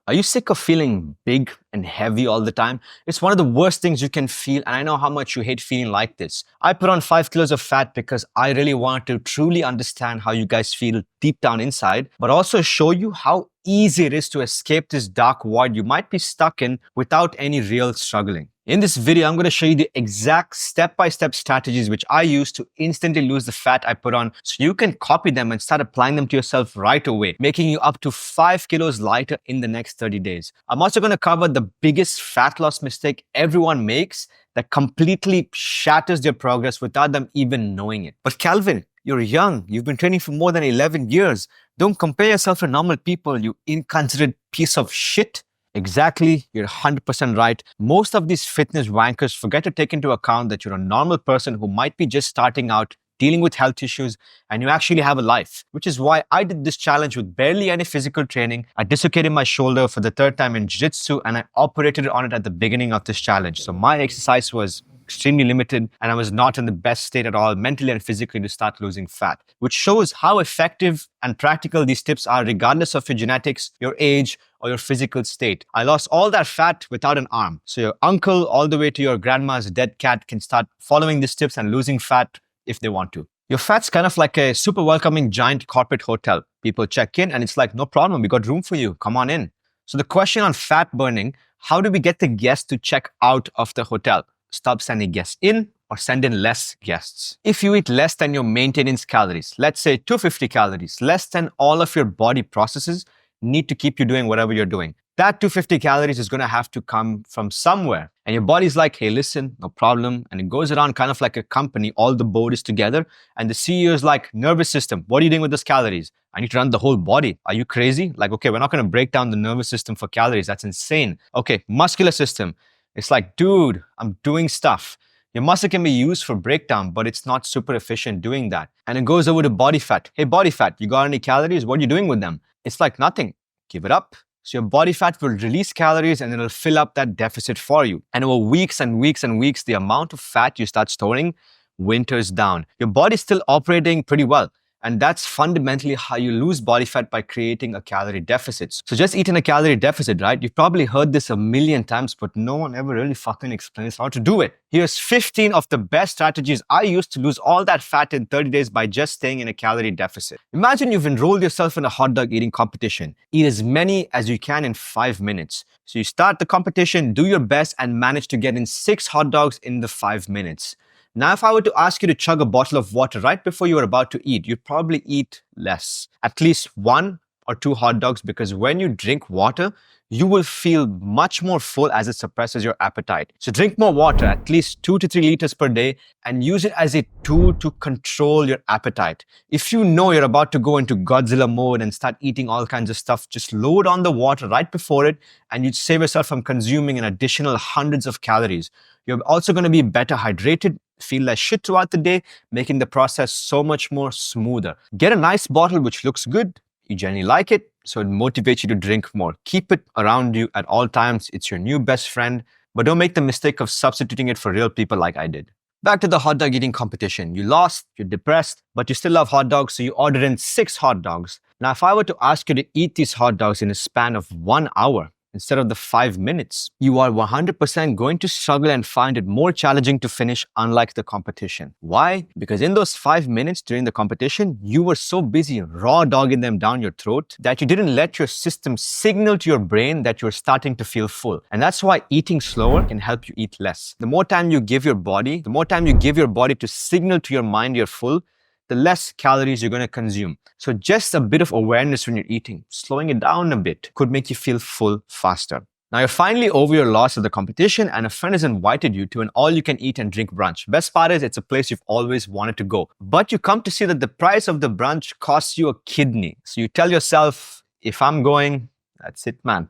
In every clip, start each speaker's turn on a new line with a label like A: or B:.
A: Are you sick of feeling big and heavy all the time? It's one of the worst things you can feel, and I know how much you hate feeling like this. I put on 5 kilos of fat because I really wanted to truly understand how you guys feel deep down inside, but also show you how easy it is to escape this dark void you might be stuck in without any real struggling. In this video, I'm going to show you the exact step-by-step strategies which I use to instantly lose the fat I put on so you can copy them and start applying them to yourself right away, making you up to 5 kilos lighter in the next 30 days. I'm also going to cover the biggest fat loss mistake everyone makes that completely shatters their progress without them even knowing it. But Calvin, you're young. You've been training for more than 11 years. Don't compare yourself to normal people, you inconsiderate piece of shit. Exactly, you're 100% right. Most of these fitness wankers forget to take into account that you're a normal person who might be just starting out, dealing with health issues, and you actually have a life. Which is why I did this challenge with barely any physical training. I dislocated my shoulder for the 3rd time in jiu-jitsu, and I operated on it at the beginning of this challenge. So my exercise was extremely limited, and I was not in the best state at all, mentally and physically, to start losing fat, which shows how effective and practical these tips are regardless of your genetics, your age, or your physical state. I lost all that fat without an arm. So your uncle all the way to your grandma's dead cat can start following these tips and losing fat if they want to. Your fat's kind of like a super welcoming giant corporate hotel. People check in and it's like, no problem, we got room for you, come on in. So the question on fat burning, how do we get the guests to check out of the hotel? Stop sending guests in or send in less guests. If you eat less than your maintenance calories, let's say 250 calories, less than all of your body processes need to keep you doing whatever you're doing. That 250 calories is going to have to come from somewhere. And your body's like, hey, listen, no problem. And it goes around kind of like a company. All the board is together. And the CEO is like, nervous system, what are you doing with those calories? I need to run the whole body. Are you crazy? Like, okay, we're not going to break down the nervous system for calories. That's insane. Okay, muscular system. It's like, dude, I'm doing stuff. Your muscle can be used for breakdown, but it's not super efficient doing that. And it goes over to body fat. Hey, body fat, you got any calories? What are you doing with them? It's like nothing. Give it up. So your body fat will release calories and it'll fill up that deficit for you. And over weeks and weeks and weeks, the amount of fat you start storing winters down. Your body's still operating pretty well. And that's fundamentally how you lose body fat, by creating a calorie deficit. So just eating a calorie deficit, right? You've probably heard this a million times, but no one ever really fucking explains how to do it. Here's 15 of the best strategies I used to lose all that fat in 30 days by just staying in a calorie deficit. Imagine you've enrolled yourself in a hot dog eating competition. Eat as many as you can in 5 minutes. So you start the competition, do your best, and manage to get in 6 hot dogs in the 5 minutes. Now, if I were to ask you to chug a bottle of water right before you were about to eat, you'd probably eat less, at least 1 or 2 hot dogs, because when you drink water, you will feel much more full as it suppresses your appetite. So drink more water, at least 2 to 3 liters per day, and use it as a tool to control your appetite. If you know you're about to go into Godzilla mode and start eating all kinds of stuff, just load on the water right before it, and you'd save yourself from consuming an additional hundreds of calories. You're also going to be better hydrated, feel less shit throughout the day, making the process so much more smoother. Get a nice bottle which looks good, you generally like it, so it motivates you to drink more. Keep it around you at all times. It's your new best friend, but don't make the mistake of substituting it for real people like I did. Back to the hot dog eating competition. You lost, you're depressed, but you still love hot dogs, so you ordered in 6 hot dogs. Now, if I were to ask you to eat these hot dogs in a span of 1 hour, instead of the 5 minutes, you are 100% going to struggle and find it more challenging to finish, unlike the competition. Why? Because in those 5 minutes during the competition, you were so busy raw dogging them down your throat that you didn't let your system signal to your brain that you're starting to feel full. And that's why eating slower can help you eat less. The more time you give your body to signal to your mind you're full, the less calories you're going to consume. So just a bit of awareness when you're eating, slowing it down a bit, could make you feel full faster. Now you're finally over your loss at the competition, and a friend has invited you to an all-you-can-eat and drink brunch. Best part is, it's a place you've always wanted to go. But you come to see that the price of the brunch costs you a kidney. So you tell yourself, if I'm going, that's it, man.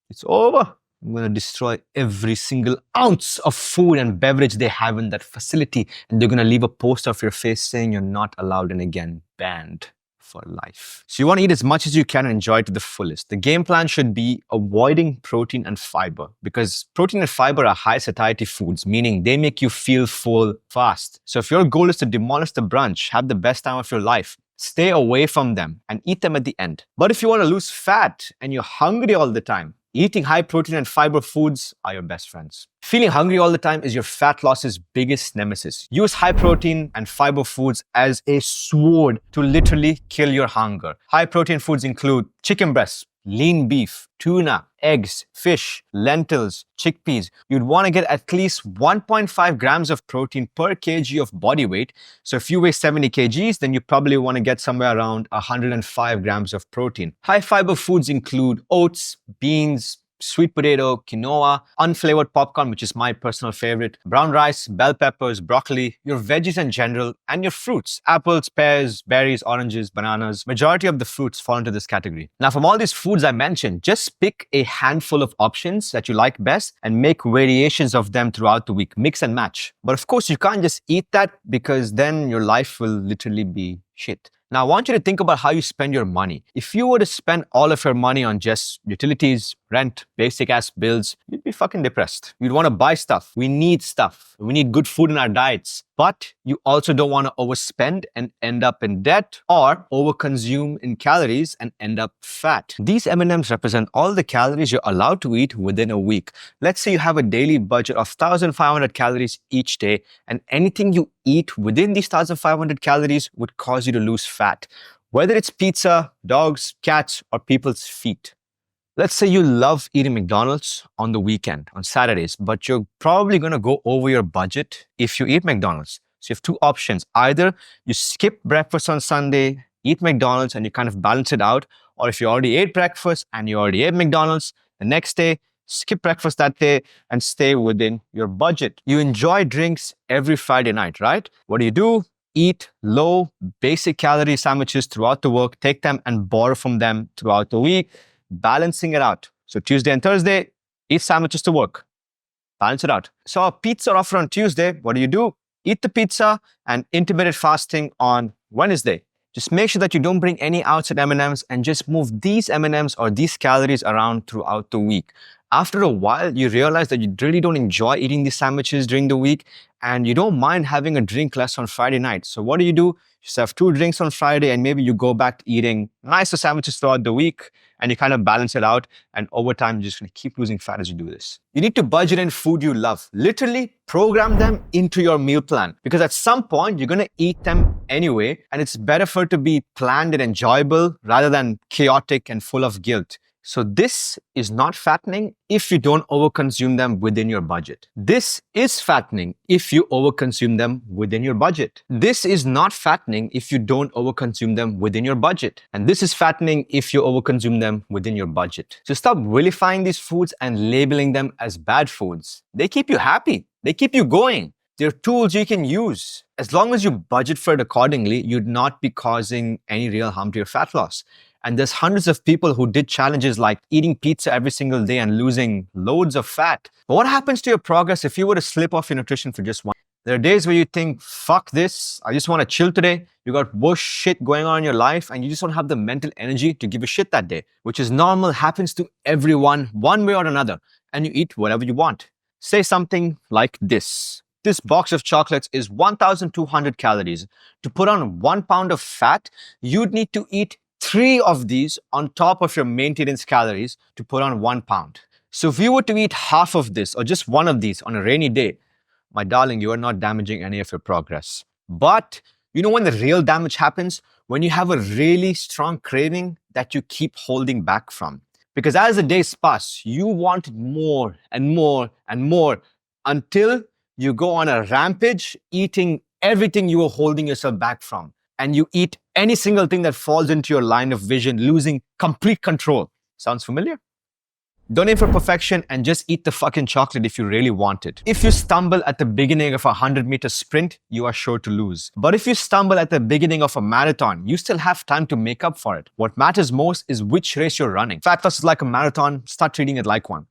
A: It's over. I'm going to destroy every single ounce of food and beverage they have in that facility. And they're going to leave a poster of your face saying you're not allowed in again. Banned for life. So you want to eat as much as you can and enjoy it to the fullest. The game plan should be avoiding protein and fiber, because protein and fiber are high satiety foods, meaning they make you feel full fast. So if your goal is to demolish the brunch, have the best time of your life, stay away from them and eat them at the end. But if you want to lose fat and you're hungry all the time, Eating high protein and fiber foods are your best friends. Feeling hungry all the time is your fat loss's biggest nemesis. Use high protein and fiber foods as a sword to literally kill your hunger. High protein foods include chicken breasts, lean beef, tuna, eggs, fish, lentils, chickpeas. You'd want to get at least 1.5 grams of protein per kg of body weight. So if you weigh 70 kgs, then you probably want to get somewhere around 105 grams of protein. High fiber foods include oats, beans, sweet potato, quinoa, unflavored popcorn, which is my personal favorite, brown rice, bell peppers, broccoli, your veggies in general, and your fruits, apples, pears, berries, oranges, bananas. Majority of the fruits fall into this category. Now, from all these foods I mentioned, just pick a handful of options that you like best and make variations of them throughout the week. Mix and match. But of course, you can't just eat that because then your life will literally be shit. Now, I want you to think about how you spend your money. If you were to spend all of your money on just utilities, rent, basic ass bills, you'd be fucking depressed. You'd want to buy stuff. We need stuff. We need good food in our diets. But you also don't want to overspend and end up in debt or overconsume in calories and end up fat. These M&Ms represent all the calories you're allowed to eat within a week. Let's say you have a daily budget of 1,500 calories each day, and anything you eat within these 1,500 calories would cause you to lose fat, whether it's pizza, dogs, cats, or people's feet. Let's say you love eating McDonald's on the weekend, on Saturdays, but you're probably going to go over your budget if you eat McDonald's. So you have two options. Either you skip breakfast on Sunday, eat McDonald's, and you kind of balance it out. Or if you already ate breakfast and you already ate McDonald's, the next day, skip breakfast that day and stay within your budget. You enjoy drinks every Friday night, right? What do? Eat low, basic calorie sandwiches throughout the week, take them and borrow from them throughout the week, balancing it out. So Tuesday and Thursday, eat sandwiches to work. Balance it out. So a pizza offer on Tuesday, what do? Eat the pizza and intermittent fasting on Wednesday. Just make sure that you don't bring any outside M&Ms and just move these M&Ms or these calories around throughout the week. After a while, you realize that you really don't enjoy eating these sandwiches during the week and you don't mind having a drink less on Friday night. So what do? You just have 2 drinks on Friday and maybe you go back to eating nicer sandwiches throughout the week and you kind of balance it out. And over time, you're just going to keep losing fat as you do this. You need to budget in food you love. Literally program them into your meal plan because at some point, you're going to eat them anyway. And it's better for it to be planned and enjoyable rather than chaotic and full of guilt. So this is not fattening if you don't overconsume them within your budget. This is fattening if you overconsume them within your budget. This is not fattening if you don't overconsume them within your budget. And this is fattening if you overconsume them within your budget. So stop vilifying these foods and labeling them as bad foods. They keep you happy. They keep you going. They're tools you can use. As long as you budget for it accordingly, you'd not be causing any real harm to your fat loss. And there's hundreds of people who did challenges like eating pizza every single day and losing loads of fat. But what happens to your progress if you were to slip off your nutrition for just one? There are days where you think, fuck this, I just want to chill today. You got worse shit going on in your life and you just don't have the mental energy to give a shit that day, which is normal, happens to everyone one way or another. And you eat whatever you want. Say something like this. This box of chocolates is 1,200 calories. To put on 1 pound of fat, you'd need to eat 3 of these on top of your maintenance calories to put on 1 pound. So if you were to eat half of this or just 1 of these on a rainy day, my darling, you are not damaging any of your progress. But you know when the real damage happens? When you have a really strong craving that you keep holding back from. Because as the days pass, you want more and more and more until you go on a rampage eating everything you were holding yourself back from. And you eat any single thing that falls into your line of vision, losing complete control. Sounds familiar? Don't aim for perfection and just eat the fucking chocolate if you really want it. If you stumble at the beginning of a 100-meter sprint, you are sure to lose. But if you stumble at the beginning of a marathon, you still have time to make up for it. What matters most is which race you're running. Fat loss is like a marathon, start treating it like one.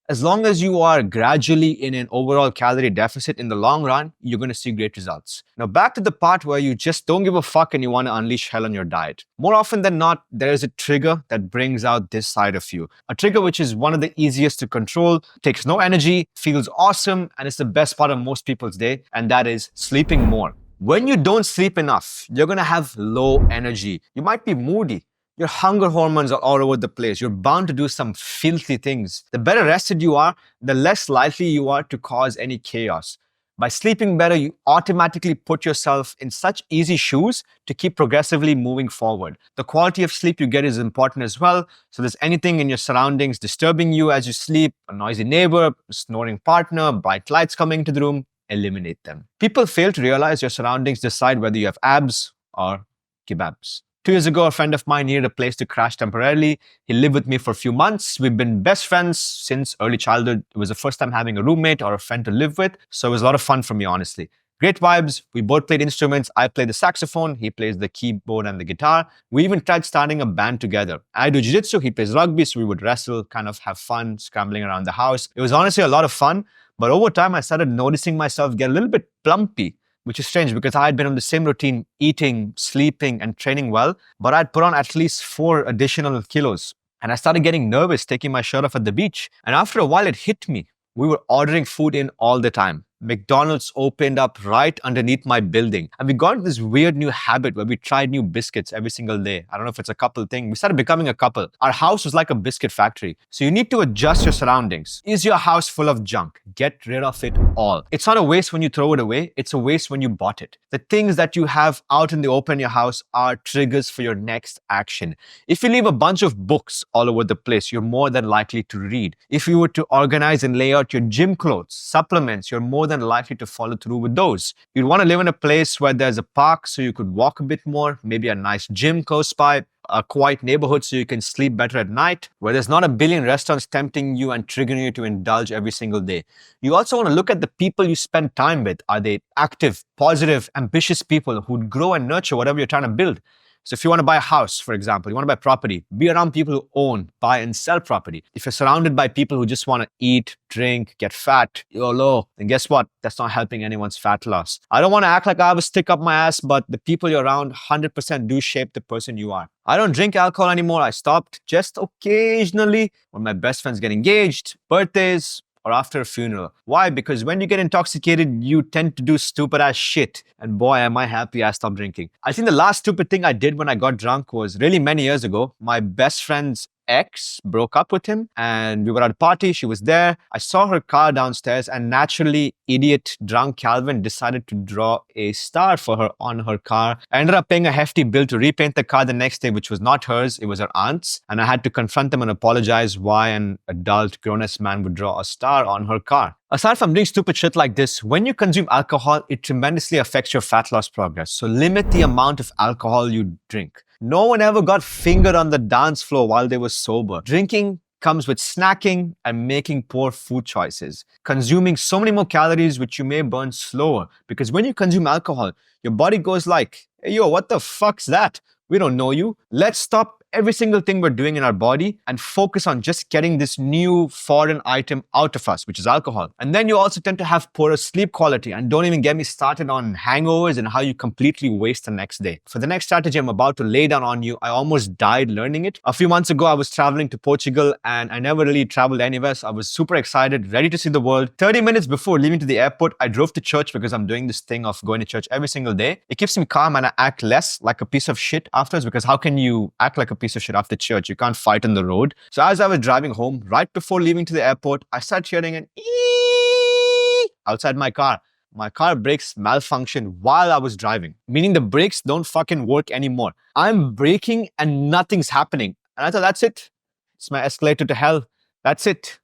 A: As long as you are gradually in an overall calorie deficit in the long run, you're going to see great results. Now back to the part where you just don't give a fuck and you want to unleash hell on your diet. More often than not, there is a trigger that brings out this side of you. A trigger which is one of the easiest to control, takes no energy, feels awesome, and it's the best part of most people's day, and that is sleeping more. When you don't sleep enough, you're going to have low energy. You might be moody. Your hunger hormones are all over the place. You're bound to do some filthy things. The better rested you are, the less likely you are to cause any chaos. By sleeping better, you automatically put yourself in such easy shoes to keep progressively moving forward. The quality of sleep you get is important as well. So, there's anything in your surroundings disturbing you as you sleep, a noisy neighbor, a snoring partner, bright lights coming into the room, eliminate them. People fail to realize your surroundings decide whether you have abs or kebabs. 2 years ago, a friend of mine needed a place to crash temporarily. He lived with me for a few months. We've been best friends since early childhood. It was the first time having a roommate or a friend to live with, so it was a lot of fun for me, honestly. Great vibes. We both played instruments. I played the saxophone. He plays the keyboard and the guitar. We even tried starting a band together. I do jiu-jitsu. He plays rugby, so we would wrestle, kind of have fun, scrambling around the house. It was honestly a lot of fun, but over time, I started noticing myself get a little bit plumpy, which is strange because I had been on the same routine, eating, sleeping, and training well, but I'd put on at least 4 additional kilos. And I started getting nervous taking my shirt off at the beach. And after a while, it hit me. We were ordering food in all the time. McDonald's opened up right underneath my building. And we got into this weird new habit where we tried new biscuits every single day. I don't know if it's a couple thing. We started becoming a couple. Our house was like a biscuit factory. So you need to adjust your surroundings. Is your house full of junk? Get rid of it all. It's not a waste when you throw it away. It's a waste when you bought it. The things that you have out in the open in your house are triggers for your next action. If you leave a bunch of books all over the place, you're more than likely to read. If you were to organize and lay out your gym clothes, supplements, you're more than likely to follow through with those. You'd want to live in a place where there's a park so you could walk a bit more, maybe a nice gym close by, a quiet neighborhood so you can sleep better at night, where there's not a billion restaurants tempting you and triggering you to indulge every single day. You also want to look at the people you spend time with. Are they active, positive, ambitious people who'd grow and nurture whatever you're trying to build? So if you want to buy a house, for example, you want to buy property, be around people who own, buy, and sell property. If you're surrounded by people who just want to eat, drink, get fat, YOLO, then guess what? That's not helping anyone's fat loss. I don't want to act like I have a stick up my ass, but the people you're around 100% do shape the person you are. I don't drink alcohol anymore. I stopped just occasionally when my best friends get engaged, birthdays, or after a funeral. Why? Because when you get intoxicated, you tend to do stupid ass shit. And boy, am I happy I stopped drinking. I think the last stupid thing I did when I got drunk was really many years ago. My best friend's ex broke up with him and we were at a party. She was there. I saw her car downstairs and naturally, idiot drunk Calvin decided to draw a star for her on her car. I ended up paying a hefty bill to repaint the car the next day, which was not hers. It was her aunt's. And I had to confront them and apologize why an adult grown-ass man would draw a star on her car. Aside from doing stupid shit like this, when you consume alcohol, it tremendously affects your fat loss progress. So limit the amount of alcohol you drink. No one ever got fingered on the dance floor while they were sober. Drinking comes with snacking and making poor food choices. Consuming so many more calories which you may burn slower. Because when you consume alcohol, your body goes like, hey, yo, what the fuck's that? We don't know you. Let's stop every single thing we're doing in our body and focus on just getting this new foreign item out of us, which is alcohol. And then you also tend to have poorer sleep quality. And don't even get me started on hangovers and how you completely waste the next day. For the next strategy I'm about to lay down on you, I almost died learning it. A few months ago, I was traveling to Portugal and I never really traveled anywhere. So I was super excited, ready to see the world. 30 minutes before leaving to the airport, I drove to church because I'm doing this thing of going to church every single day. It keeps me calm and I act less like a piece of shit afterwards, because how can you act like a piece of shit after church? You can't fight on the road. So as I was driving home, right before leaving to the airport, I started hearing an ee outside my car. My car brakes malfunctioned while I was driving, meaning the brakes don't fucking work anymore. I'm braking and nothing's happening. And I thought, that's it. It's my escalator to hell. That's it.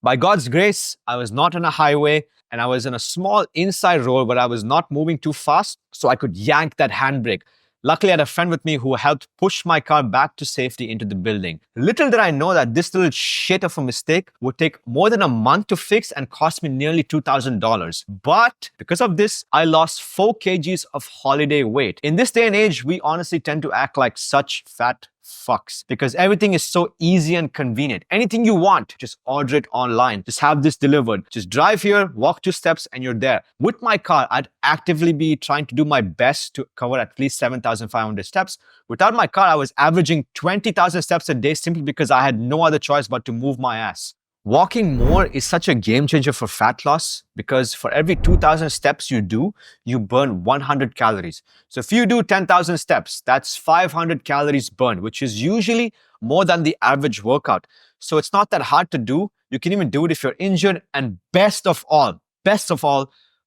A: By God's grace, I was not on a highway and I was in a small inside road where I was not moving too fast, so I could yank that handbrake. Luckily, I had a friend with me who helped push my car back to safety into the building. Little did I know that this little shit of a mistake would take more than a month to fix and cost me nearly $2,000. But because of this, I lost 4 kgs of holiday weight. In this day and age, we honestly tend to act like such fat fucks because everything is so easy and convenient. Anything you want, just order it online. Just have this delivered. Just drive here, walk 2 steps and you're there. With my car, I'd actively be trying to do my best to cover at least 7,500 steps. Without my car, I was averaging 20,000 steps a day simply because I had no other choice but to move my ass. Walking more is such a game changer for fat loss because for every 2,000 steps you do, you burn 100 calories. So if you do 10,000 steps, that's 500 calories burned, which is usually more than the average workout. So it's not that hard to do. You can even do it if you're injured. And best of all,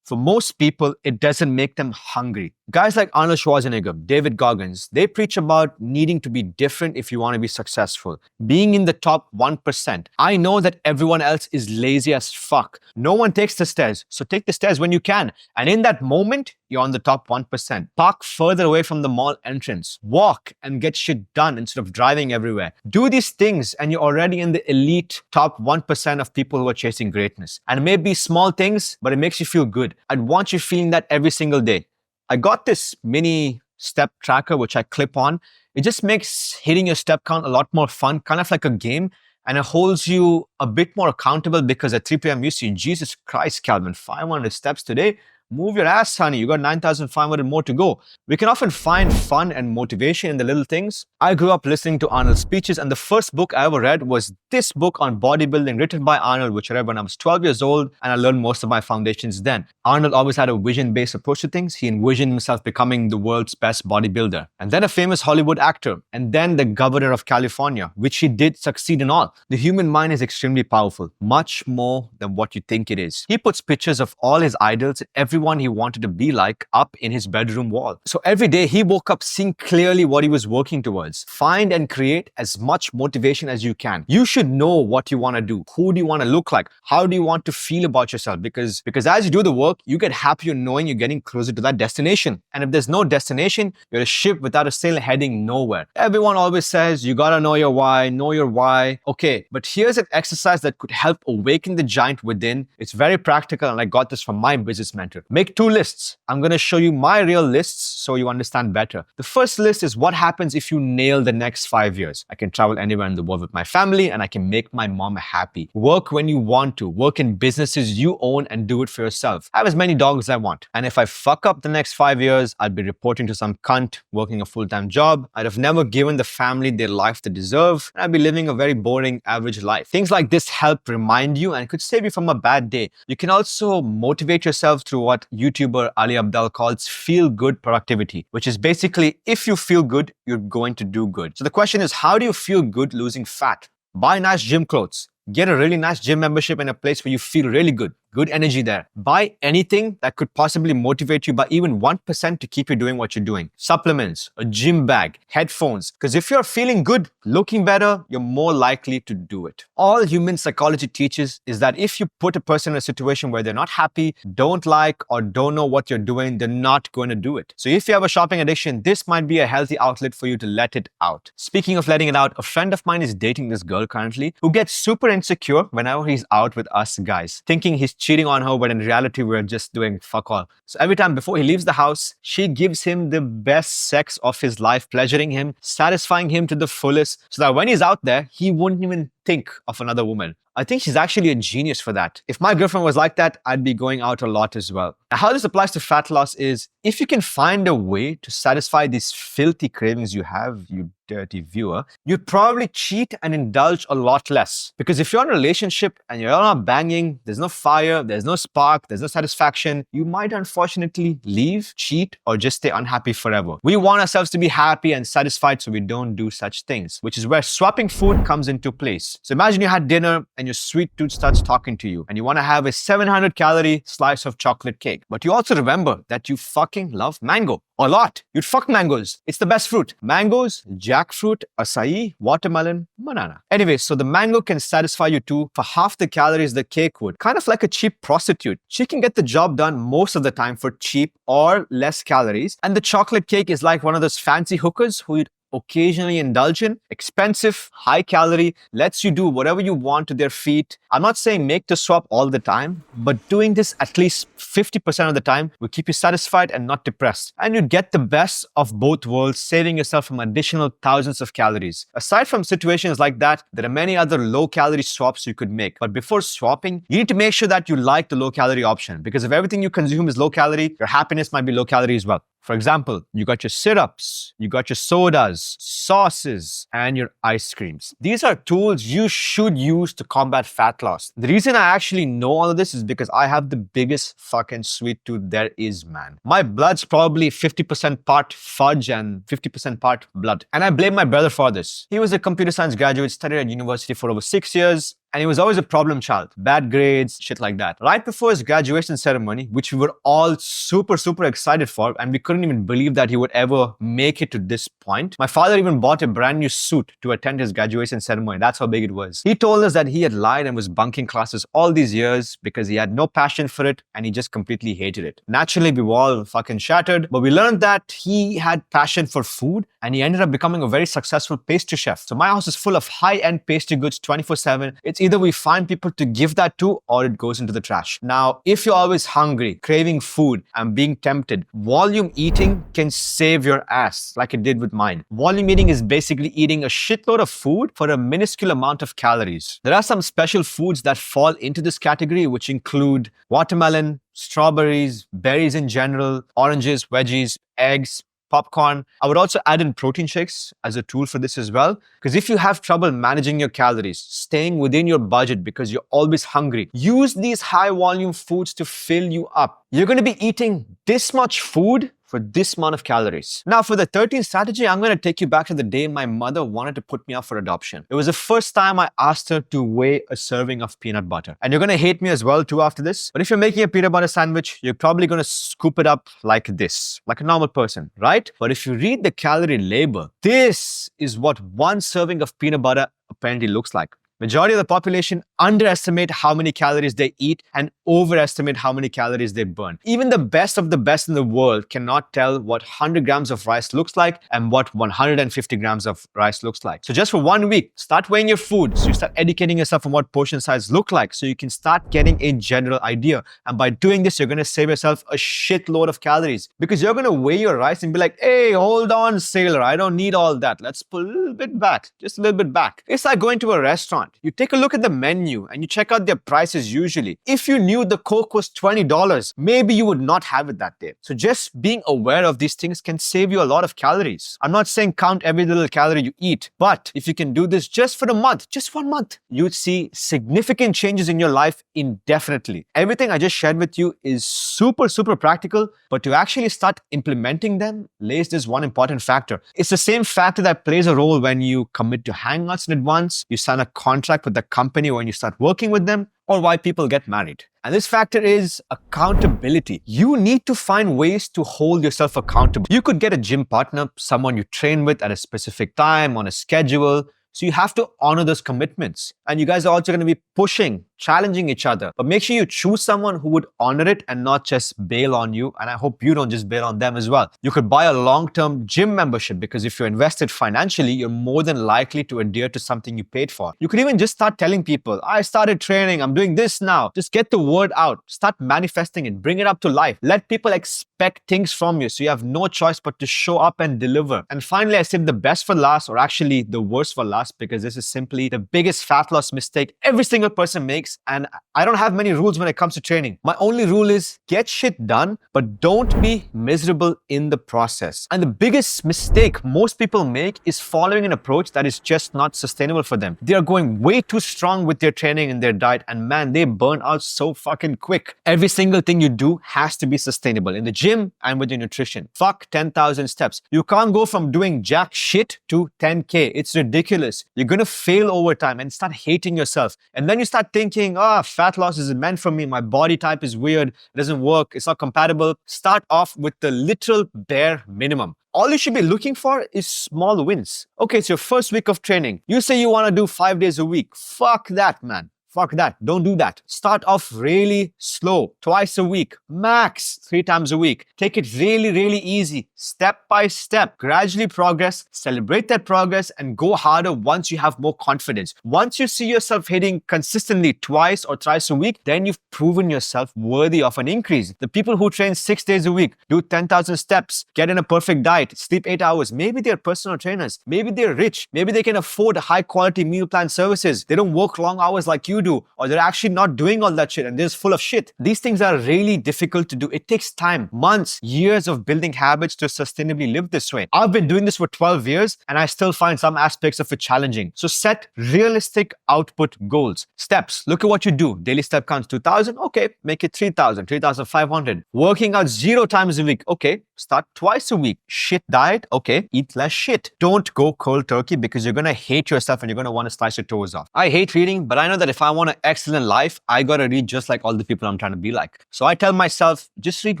A: for most people, it doesn't make them hungry. Guys like Arnold Schwarzenegger, David Goggins, they preach about needing to be different if you want to be successful. Being in the top 1%. I know that everyone else is lazy as fuck. No one takes the stairs, so take the stairs when you can. And in that moment, you're on the top 1%. Park further away from the mall entrance. Walk and get shit done instead of driving everywhere. Do these things and you're already in the elite top 1% of people who are chasing greatness. And it may be small things, but it makes you feel good. I'd want you feeling that every single day. I got this mini step tracker, which I clip on. It just makes hitting your step count a lot more fun, kind of like a game. And it holds you a bit more accountable because at 3 p.m. you see, Jesus Christ, Calvin, 500 steps today. Move your ass, honey. You got 9,500 more to go. We can often find fun and motivation in the little things. I grew up listening to Arnold's speeches, and the first book I ever read was this book on bodybuilding written by Arnold, which I read when I was 12 years old, and I learned most of my foundations then. Arnold always had a vision-based approach to things. He envisioned himself becoming the world's best bodybuilder, and then a famous Hollywood actor, and then the governor of California, which he did succeed in all. The human mind is extremely powerful, much more than what you think it is. He puts pictures of all his idols and everyone he wanted to be like up in his bedroom wall. So every day he woke up seeing clearly what he was working towards. Find and create as much motivation as you can. You should know what you want to do. Who do you want to look like? How do you want to feel about yourself? Because as you do the work, you get happier knowing you're getting closer to that destination. And if there's no destination, you're a ship without a sail heading nowhere. Everyone always says you gotta know your why, know your why. Okay, but here's an exercise that could help awaken the giant within. It's very practical and I got this from my business mentor. Make 2 lists. I'm going to show you my real lists so you understand better. The first list is what happens if you nail the next 5 years. I can travel anywhere in the world with my family and I can make my mom happy. Work when you want to. Work in businesses you own and do it for yourself. Have as many dogs as I want. And if I fuck up the next 5 years, I'd be reporting to some cunt, working a full-time job. I'd have never given the family their life they deserve. And I'd be living a very boring, average life. Things like this help remind you and could save you from a bad day. You can also motivate yourself through what YouTuber Ali Abdaal calls feel-good productivity, which is basically if you feel good, you're going to do good. So the question is, how do you feel good losing fat? Buy nice gym clothes. Get a really nice gym membership in a place where you feel really good. Good energy there. Buy anything that could possibly motivate you by even 1% to keep you doing what you're doing. Supplements, a gym bag, headphones. Because if you're feeling good, looking better, you're more likely to do it. All human psychology teaches is that if you put a person in a situation where they're not happy, don't like, or don't know what you're doing, they're not going to do it. So if you have a shopping addiction, this might be a healthy outlet for you to let it out. Speaking of letting it out, a friend of mine is dating this girl currently who gets super insecure whenever he's out with us guys, thinking he's cheating on her, but in reality, we're just doing fuck all. So every time before he leaves the house, she gives him the best sex of his life, pleasuring him, satisfying him to the fullest, so that when he's out there, he wouldn't even think of another woman. I think she's actually a genius for that. If my girlfriend was like that, I'd be going out a lot as well. Now, how this applies to fat loss is if you can find a way to satisfy these filthy cravings you have, you dirty viewer, you'd probably cheat and indulge a lot less. Because if you're in a relationship and you're not banging, there's no fire, there's no spark, there's no satisfaction, you might unfortunately leave, cheat, or just stay unhappy forever. We want ourselves to be happy and satisfied, so we don't do such things, which is where swapping food comes into place. So imagine you had dinner and your sweet tooth starts talking to you and you want to have a 700 calorie slice of chocolate cake. But you also remember that you fucking love mango. A lot. You'd fuck mangoes. It's the best fruit. Mangoes, jackfruit, acai, watermelon, banana. Anyway, so the mango can satisfy you too for half the calories the cake would. Kind of like a cheap prostitute. She can get the job done most of the time for cheap or less calories. And the chocolate cake is like one of those fancy hookers who you'd occasionally indulge in. Expensive, high calorie, lets you do whatever you want to their feet. I'm not saying make the swap all the time, but doing this at least 50% of the time will keep you satisfied and not depressed. And you'd get the best of both worlds, saving yourself from additional thousands of calories. Aside from situations like that, there are many other low-calorie swaps you could make. But before swapping, you need to make sure that you like the low-calorie option, because if everything you consume is low-calorie, your happiness might be low-calorie as well. For example, you got your syrups, you got your sodas, pizzas, sauces, and your ice creams. These are tools you should use to combat fat loss. The reason I actually know all of this is because I have the biggest fucking sweet tooth there is, man. My blood's probably 50% part fudge and 50% part blood. And I blame my brother for this. He was a computer science graduate, studied at university for over 6 years, and he was always a problem child. Bad grades, shit like that. Right before his graduation ceremony, which we were all super excited for, and we couldn't even believe that he would ever make it to this point, my father even bought a brand new suit to attend his graduation ceremony. That's how big it was. He told us that he had lied and was bunking classes all these years because he had no passion for it and he just completely hated it. Naturally, we were all fucking shattered, but we learned that he had passion for food and he ended up becoming a very successful pastry chef. So my house is full of high-end pastry goods 24/7. It's either we find people to give that to or it goes into the trash. Now, if you're always hungry, craving food, and being tempted, volume eating can save your ass like it did with mine. Volume eating is basically eating a shitload of food for a minuscule amount of calories. There are some special foods that fall into this category, which include watermelon, strawberries, berries in general, oranges, veggies, eggs, popcorn. I would also add in protein shakes as a tool for this as well. Because if you have trouble managing your calories, staying within your budget because you're always hungry, use these high volume foods to fill you up. You're going to be eating this much food for this amount of calories. Now, for the 13th strategy, I'm going to take you back to the day my mother wanted to put me up for adoption. It was the first time I asked her to weigh a serving of peanut butter. And you're going to hate me as well too after this. But if you're making a peanut butter sandwich, you're probably going to scoop it up like this, like a normal person, right? But if you read the calorie label, this is what one serving of peanut butter apparently looks like. Majority of the population underestimate how many calories they eat and overestimate how many calories they burn. Even the best of the best in the world cannot tell what 100 grams of rice looks like and what 150 grams of rice looks like. So just for 1 week, start weighing your food. So you start educating yourself on what portion size look like so you can start getting a general idea. And by doing this, you're going to save yourself a shitload of calories because you're going to weigh your rice and be like, hey, hold on, sailor. I don't need all that. Let's pull a little bit back, just a little bit back. It's like going to a restaurant. You take a look at the menu and you check out their prices usually. If you knew the Coke was $20, maybe you would not have it that day. So just being aware of these things can save you a lot of calories. I'm not saying count every little calorie you eat, but if you can do this just for a month, just 1 month, you'd see significant changes in your life indefinitely. Everything I just shared with you is super practical, but to actually start implementing them lays this one important factor. It's the same factor that plays a role when you commit to hangouts in advance, you sign a contract with the company when you start working with them, or why people get married. And this factor is accountability. You need to find ways to hold yourself accountable. You could get a gym partner, someone you train with at a specific time on a schedule. So you have to honor those commitments. And you guys are also going to be pushing, challenging each other. But make sure you choose someone who would honor it and not just bail on you. And I hope you don't just bail on them as well. You could buy a long-term gym membership because if you're invested financially, you're more than likely to adhere to something you paid for. You could even just start telling people, I started training, I'm doing this now. Just get the word out. Start manifesting it. Bring it up to life. Let people expect things from you so you have no choice but to show up and deliver. And finally, I saved the best for last, or actually the worst for last, because this is simply the biggest fat loss mistake every single person makes. And I don't have many rules when it comes to training. My only rule is get shit done, but don't be miserable in the process. And the biggest mistake most people make is following an approach that is just not sustainable for them. They are going way too strong with their training and their diet, and man, they burn out so fucking quick. Every single thing you do has to be sustainable in the gym and with your nutrition. Fuck 10,000 steps. You can't go from doing jack shit to 10K. It's ridiculous. You're going to fail over time and start hating yourself. And then you start thinking, fat loss isn't meant for me. My body type is weird. It doesn't work. It's not compatible. Start off with the literal bare minimum. All you should be looking for is small wins. Okay, it's your first week of training. You say you want to do 5 days a week. Fuck that, man. Fuck that. Don't do that. Start off really slow. Twice a week. Max 3 times a week. Take it really easy. Step by step. Gradually progress. Celebrate that progress and go harder once you have more confidence. Once you see yourself hitting consistently twice or thrice a week, then you've proven yourself worthy of an increase. The people who train 6 days a week, do 10,000 steps, get in a perfect diet, sleep 8 hours. Maybe they're personal trainers. Maybe they're rich. Maybe they can afford high quality meal plan services. They don't work long hours like you you do, or they're actually not doing all that shit and they're just full of shit. These things are really difficult to do. It takes time, months, years of building habits to sustainably live this way. I've been doing this for 12 years and I still find some aspects of it challenging. So set realistic output goals. Steps. Look at what you do. Daily step counts 2,000. Okay, make it 3,000, 3,500. Working out 0 times a week. Okay, start twice a week. Shit diet. Okay, eat less shit. Don't go cold turkey because you're going to hate yourself and you're going to want to slice your toes off. I hate reading, but I know that if I want an excellent life, I got to read just like all the people I'm trying to be like. So I tell myself, just read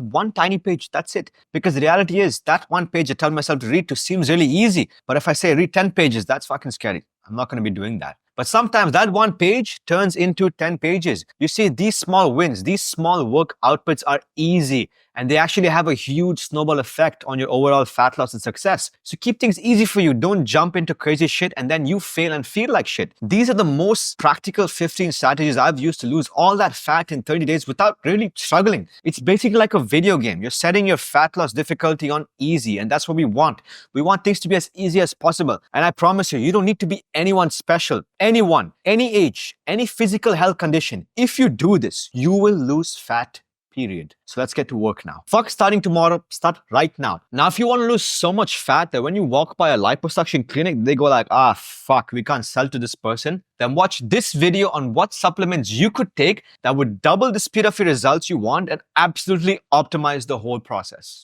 A: one tiny page. That's it. Because the reality is that one page I tell myself to read to seems really easy. But if I say read 10 pages, that's fucking scary. I'm not going to be doing that. But sometimes that one page turns into 10 pages. You see, these small wins, these small work outputs are easy and they actually have a huge snowball effect on your overall fat loss and success. So keep things easy for you. Don't jump into crazy shit and then you fail and feel like shit. These are the most practical 15 strategies I've used to lose all that fat in 30 days without really struggling. It's basically like a video game. You're setting your fat loss difficulty on easy, and that's what we want. We want things to be as easy as possible. And I promise you, you don't need to be anyone special. Anyone, any age, any physical health condition. If you do this, you will lose fat. Period. So let's get to work now. Fuck starting tomorrow, start right now. Now, if you want to lose so much fat that when you walk by a liposuction clinic, they go like, fuck, we can't sell to this person, then watch this video on what supplements you could take that would double the speed of your results you want and absolutely optimize the whole process.